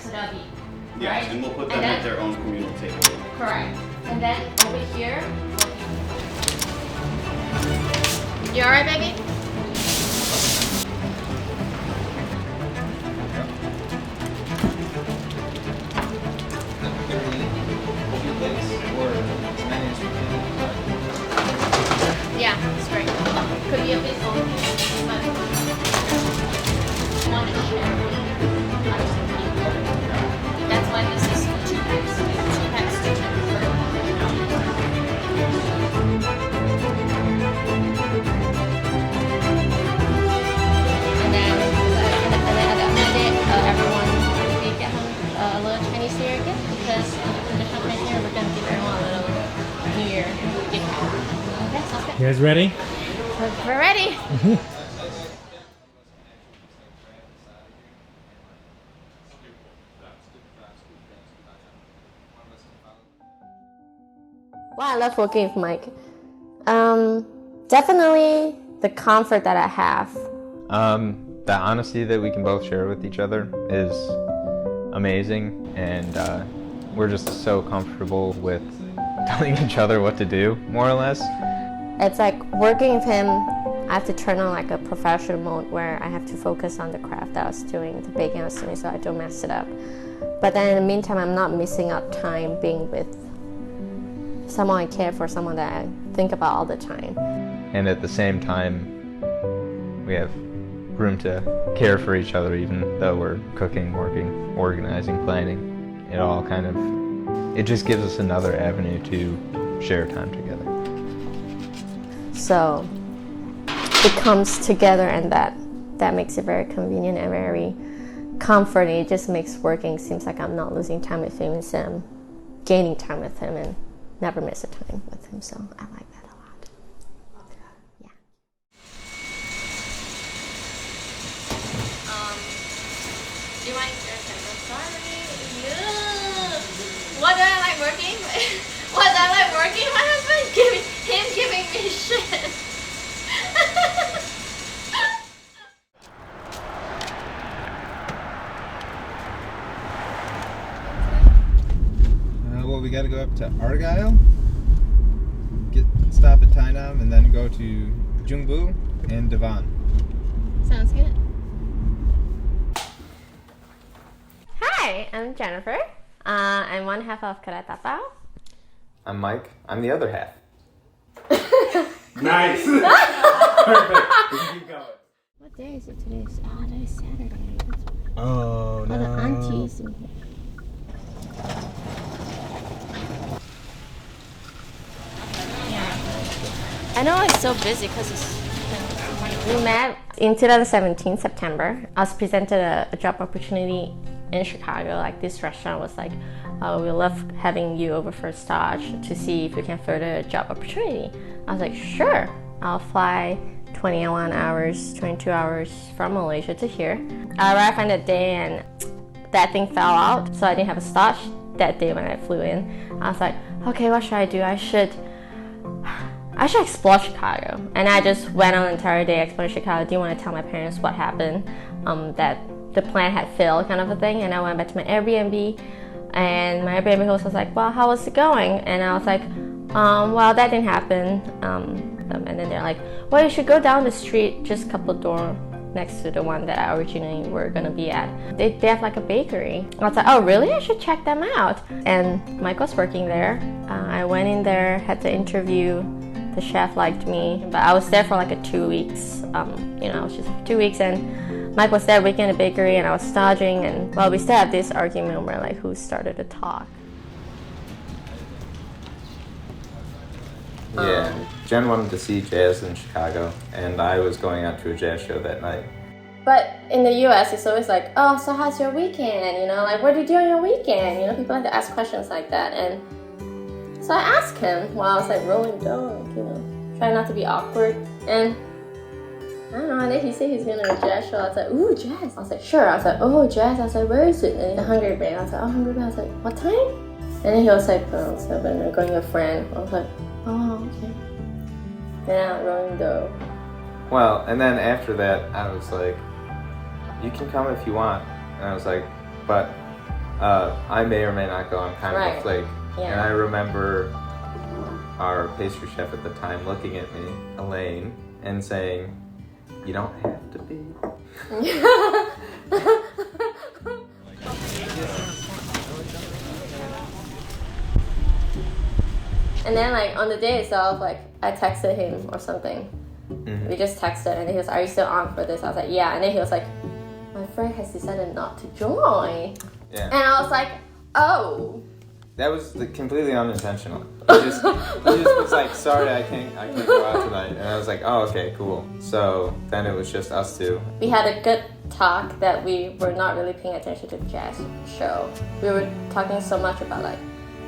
so that'll be... Yes, right? And we'll put them at their own communal table. Correct. And then over here... You alright, baby? Yeah, it's great. Could be a bit old, but want to share with other people. That's why this is 2 packs. 2 packs, 2 packs. And then at the end of it, everyone will get a little Chinese New Year gift because traditional Chinese New Year, we're going to give everyone a little New Year gift. Okay, sounds good. You guys ready? We're ready. Why I love working with Mike? Definitely the comfort that I have. The honesty that we can both share with each other is amazing, and we're just so comfortable with telling each other what to do, more or less. It's like working with him, I have to turn on like a professional mode where I have to focus on the craft that I was doing, the baking I was doing, so I don't mess it up. But then in the meantime, I'm not missing out time being with someone I care for, someone that I think about all the time. And at the same time, we have room to care for each other, even though we're cooking, working, organizing, planning. It all kind of, it just gives us another avenue to share time together. So it comes together, and that makes it very convenient and very comforting. It just makes working seems like I'm not losing time with him, instead I'm gaining time with him and never miss a time with him. So I like that a lot. Yeah. Do you mind? Sorry. What do I like working? What do I like working? My husband giving me shit. Well, we gotta go up to Argyle, stop at Tainam, and then go to Jungbu and Devon. Sounds good. Hi, I'm Jennifer. I'm one half of Kedai Tapao. I'm Mike. I'm the other half. Nice! Perfect. We can keep going. What day is it today? Today is Saturday. Oh, no. All the aunties in here. I know it's so busy because we met in 2017, September. I was presented a job opportunity in Chicago. Like, this restaurant was like, we love having you over for a stage to see if we can further a job opportunity. I was like, sure, I'll fly 21 hours, 22 hours from Malaysia to here. I arrived on that day and that thing fell out, so I didn't have a stage that day when I flew in. I was like, okay, what should I do? I should explore Chicago. And I just went on an entire day exploring Chicago. I didn't want to tell my parents what happened, that the plan had failed, kind of a thing. And I went back to my Airbnb, and my Airbnb host was like, well, how was it going? And I was like, well, that didn't happen. And then they're like, well, you should go down the street just a couple doors next to the one that I originally were gonna be at. They have like a bakery. I was like, oh really? I should check them out. And Mike was working there. I went in there, had the interview. The chef liked me, but I was there for like 2 weeks. I was just for 2 weeks, and Mike was there working in the bakery, and I was staging, and well, we still had this argument where like who started the talk. Yeah, Jen wanted to see jazz in Chicago, and I was going out to a jazz show that night. But in the US, it's always like, oh, so how's your weekend? Like, what do you do on your weekend? People like to ask questions like that, and so I asked him while I was like rolling dough, trying not to be awkward. And I don't know, and then he said he's going to a jazz show. I was like, ooh, jazz. I was like, sure. I was like, oh, jazz. I was like, where is it? And the Hungry Brain. I was like, oh, Hungry Brain. I was like, what time? And then he was like, oh, 7. We're going with a friend. I was like, oh, okay. Then I'm rolling dough. Well, and then after that, I was like, you can come if you want. And I was like, but I may or may not go. I'm kind of a flake. Yeah. And I remember our pastry chef at the time looking at me, Elaine, and saying, "You don't have to be." And then like on the day itself, like I texted him or something. Mm-hmm. We just texted and he was, "Are you still on for this?" I was like, "Yeah." And then he was like, "My friend has decided not to join." Yeah. And I was like, "Oh." That was completely unintentional. He just was like, "Sorry, I can't go out tonight." And I was like, "Oh, okay, cool." So then it was just us two. We had a good talk that we were not really paying attention to the jazz show. We were talking so much about like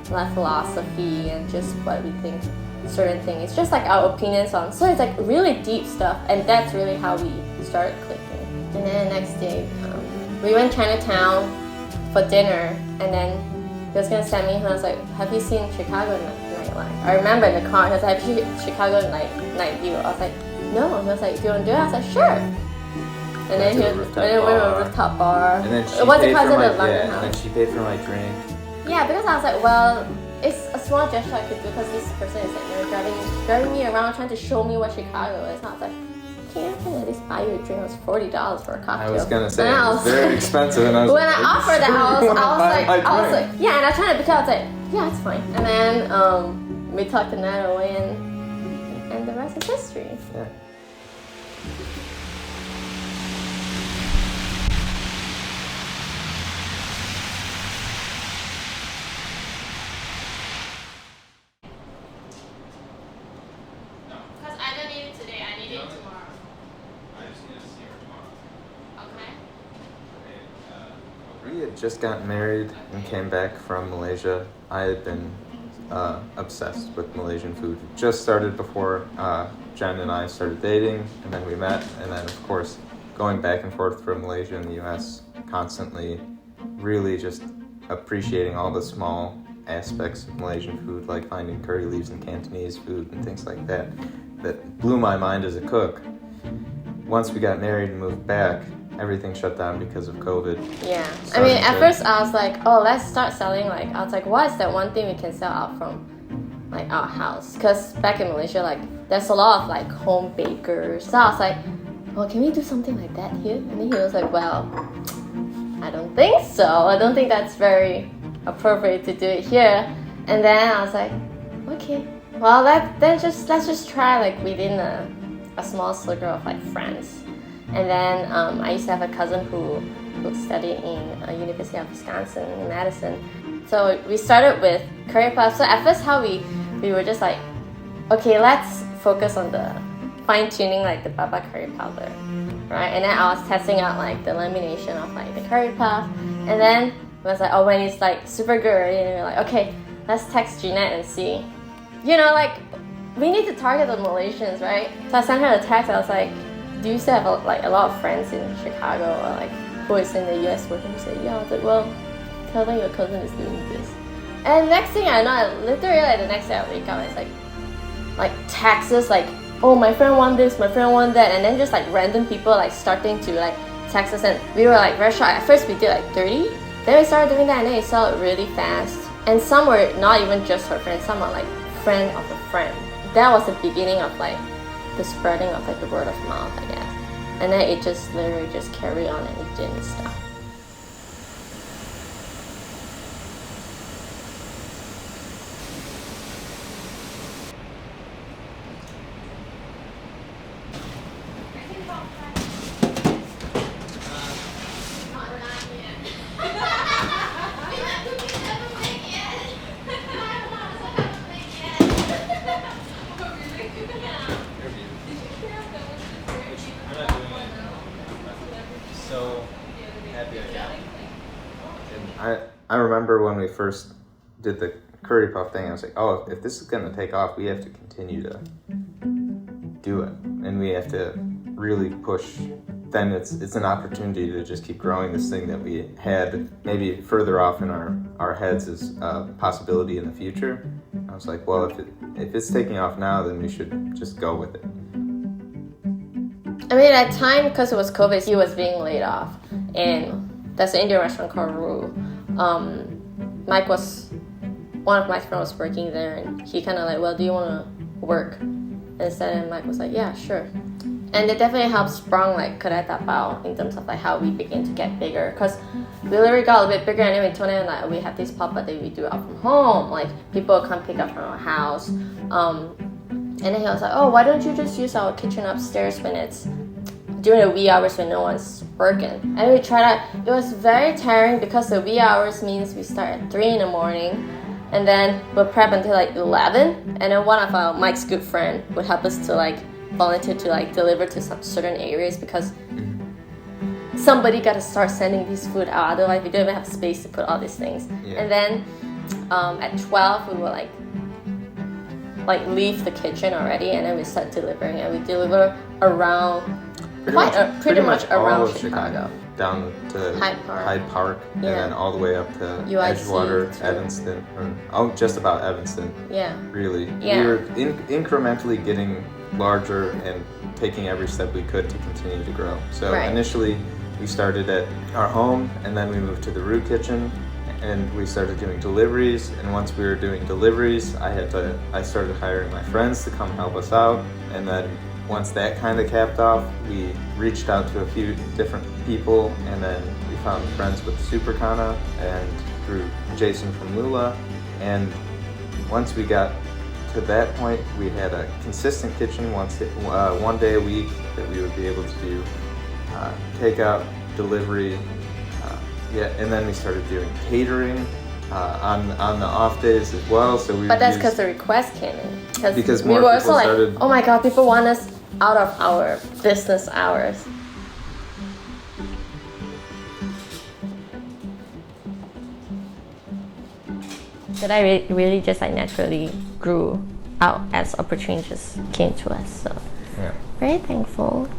life philosophy and just what we think certain things. It's just like our opinions on. So it's like really deep stuff, and that's really how we started clicking. And then the next day, we went Chinatown for dinner, and then he was gonna send me. And I was like, "Have you seen Chicago nightlife?" I remember in the car. He was like, "Have you seen Chicago night view?" I was like, "No." He was like, "Do you want to do it?" I was like, "Sure." And then we went to a rooftop bar. And then she it was paid because for of my the London and house. then she paid for my drink. Yeah, because I was like, well, it's a small gesture I could do because this person is like, driving me around trying to show me what Chicago is. And I was like, can't I at least buy you a drink? It was $40 for a cocktail. I was gonna say and it was very expensive, and I was when I offered that, I was like, like, yeah, and I tried to because I was like, yeah, it's fine. And then we talked the night away, and the rest is history. yeah. Because I don't need it today, I need it tomorrow. I just need to see her tomorrow. Okay. We had just gotten married and came back from Malaysia. I had been obsessed with Malaysian food. It just started before Jenn and I started dating, and then we met, and then of course going back and forth from Malaysia and the US constantly, really just appreciating all the small aspects of Malaysian food, like finding curry leaves in Cantonese food and things like that, that blew my mind as a cook. Once we got married and moved back, everything shut down because of COVID. Yeah. I mean, at first I was like, oh, let's start selling, like, I was like, what is that one thing we can sell out from, like, our house? Because back in Malaysia, like, there's a lot of, like, home bakers. So I was like, well, can we do something like that here? And then he was like, well, I don't think so. I don't think that's very appropriate to do it here. And then I was like, okay, well, let's just try, like, within a small sliver of, like, friends. And then I used to have a cousin who studied in University of Wisconsin in Madison. So we started with curry puff. So at first how we were just like, okay, let's focus on the fine-tuning like the baba curry powder, right? And then I was testing out like the lamination of like the curry puff. And then it was like, oh, when it's like super good already, and we were like, okay, let's text Jeanette and see. You know, like, we need to target the Malaysians, right? So I sent her a text. I was like, do you still have a lot of friends in Chicago or like who is in the US working? She said, yeah. I was like, well, tell them your cousin is doing this. And next thing I know, literally like the next day I wake up, it's like texts like, oh, my friend want this, my friend want that, and then just like random people like starting to like text us, and we were like very shocked. At first we did like 30, then we started doing that, and then it sold really fast. And some were not even just her friends, some are like friend of a friend. That was the beginning of like the spreading of like the word of mouth, I guess. And then it just literally just carried on and it didn't stop. I remember when we first did the curry puff thing, I was like, oh, if this is going to take off, we have to continue to do it. And we have to really push. Then it's an opportunity to just keep growing this thing that we had maybe further off in our heads as a possibility in the future. I was like, well, if it's taking off now, then we should just go with it. I mean, at the time, because it was COVID, he was being laid off. And there's an Indian restaurant called Rue. Mike was, one of my friends was working there, and he kind of like, well, do you want to work instead? And Mike was like, yeah, sure. And it definitely helped sprung like Kedai Tapao in terms of like how we begin to get bigger, because we literally got a bit bigger, and then we told him like we have this pop-up that we do out from home, like people come pick up from our house. And then he was like, oh, why don't you just use our kitchen upstairs when it's during the wee hours when no one's working? And we tried that. It was very tiring because the wee hours means we start at 3 in the morning, and then we'll prep until like 11, and then one of our Mike's good friend would help us to like volunteer to like deliver to some certain areas, because somebody got to start sending these food out, otherwise we don't even have space to put all these things. And then at 12 we will like leave the kitchen already, and then we start delivering, and we deliver around pretty much around Chicago. Down to Hyde Park, and then all the way up to UIC, Edgewater, Evanston, just about Evanston. Yeah. Really. We were incrementally getting larger and taking every step we could to continue to grow. So initially we started at our home, and then we moved to the Root Kitchen, and we started doing deliveries. And once we were doing deliveries, I started hiring my friends to come help us out. And then once that kind of capped off, we reached out to a few different people, and then we found friends with Superkhana and through Jason from Lula. And once we got to that point, we had a consistent kitchen one day a week that we would be able to do takeout, delivery, and then we started doing catering on the off days as well. So we. But that's because the request came in. Because we more were people also started. Like, oh my god, people want us out of our business hours. That I really just like naturally grew out as opportunities came to us. So very thankful.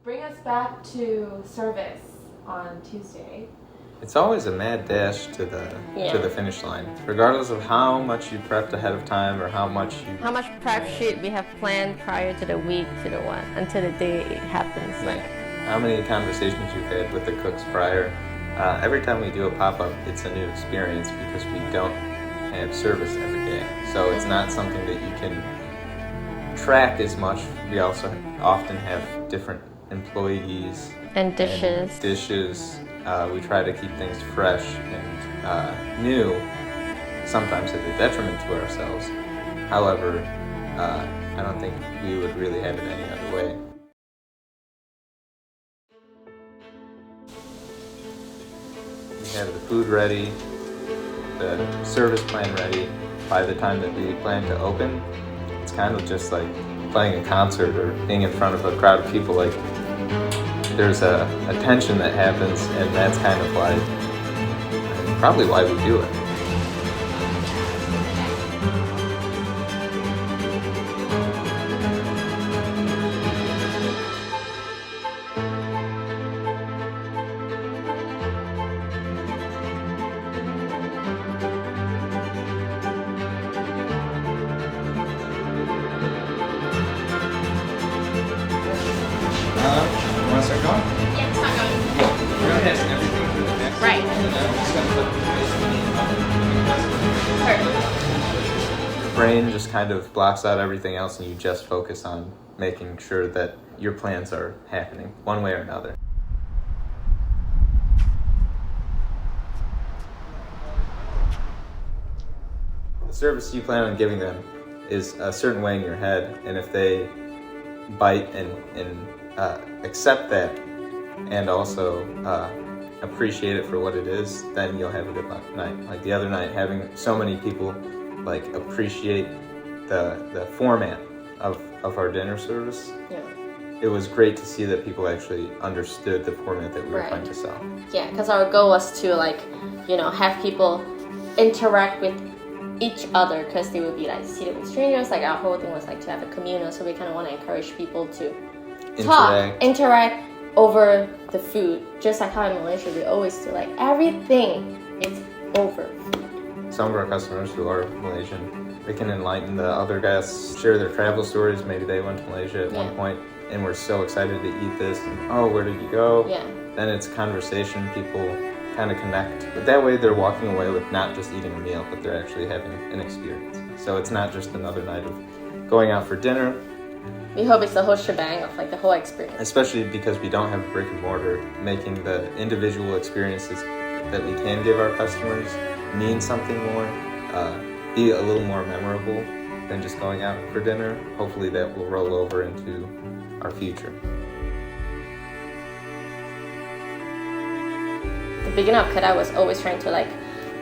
Bring us back to service on Tuesday. It's always a mad dash to the finish line, regardless of how much you prepped ahead of time or how much prep sheet we have planned prior to the week to the one until the day it happens. Like how many conversations you've had with the cooks prior. Every time we do a pop-up, it's a new experience because we don't have service every day. So it's not something that you can track as much. We also often have different employees and dishes. We try to keep things fresh and new, sometimes at a detriment to ourselves. However, I don't think we would really have it any other way. We have the food ready, the service plan ready. By the time that we plan to open, it's kind of just like playing a concert or being in front of a crowd of people. Like there's a tension that happens, and that's kind of probably why we do it. Brain just kind of blocks out everything else, and you just focus on making sure that your plans are happening one way or another. The service you plan on giving them is a certain way in your head, and if they bite and accept that and also appreciate it for what it is, then you'll have a good night. Like the other night, having so many people appreciate the format of our dinner service. Yeah. It was great to see that people actually understood the format that we were trying to sell. Yeah, because our goal was to have people interact with each other because they would be like seated with strangers. Like our whole thing was like to have a communal, so we kind of want to encourage people to interact over the food, just like how in Malaysia we always do. Like everything is over. Some of our customers who are Malaysian, they can enlighten the other guests, share their travel stories. Maybe they went to Malaysia at one point and were so excited to eat this. And, oh, where did you go? Yeah. Then it's conversation. People kind of connect. But that way they're walking away with not just eating a meal, but they're actually having an experience. So it's not just another night of going out for dinner. We hope it's the whole shebang of like the whole experience. Especially because we don't have a brick and mortar, making the individual experiences that we can give our customers mean something more, be a little more memorable than just going out for dinner. Hopefully that will roll over into our future. The beginning of Kedai was always trying to like,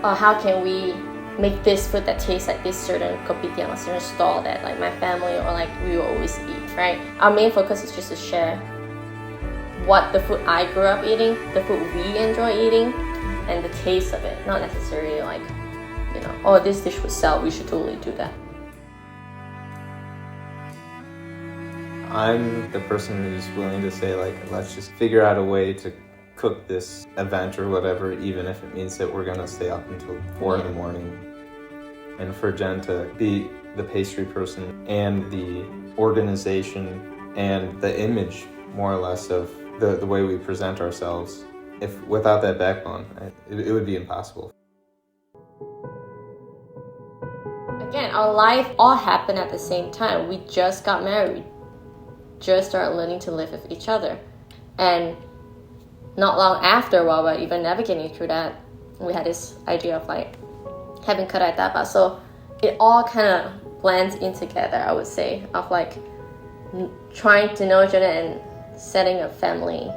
how can we make this food that tastes like this certain kopitiam or certain stall that like my family or like we will always eat, right? Our main focus is just to share what the food I grew up eating, the food we enjoy eating, and the taste of it. Not necessarily like, you know, oh, this dish would sell, we should totally do that. I'm the person who's willing to say like, let's just figure out a way to cook this event or whatever, even if it means that we're gonna stay up until 4 in the morning. And for Jenn to be the pastry person and the organization and the image, more or less, of the way we present ourselves, if without that backbone, it would be impossible. Again, our life all happened at the same time. We just got married, just started learning to live with each other. And not long after, while we're even navigating through that, we had this idea of like having Kedai Tapao. So it all kind of blends in together, I would say, of like trying to know each other and setting a family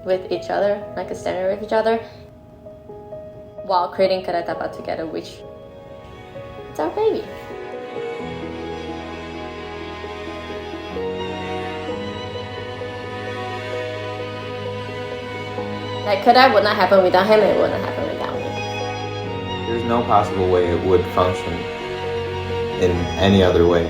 with each other, like a standard with each other, while creating Kedai Tapao together, which it's our baby. Like Kedai would not happen without him, and it would not happen without me. There's no possible way it would function in any other way.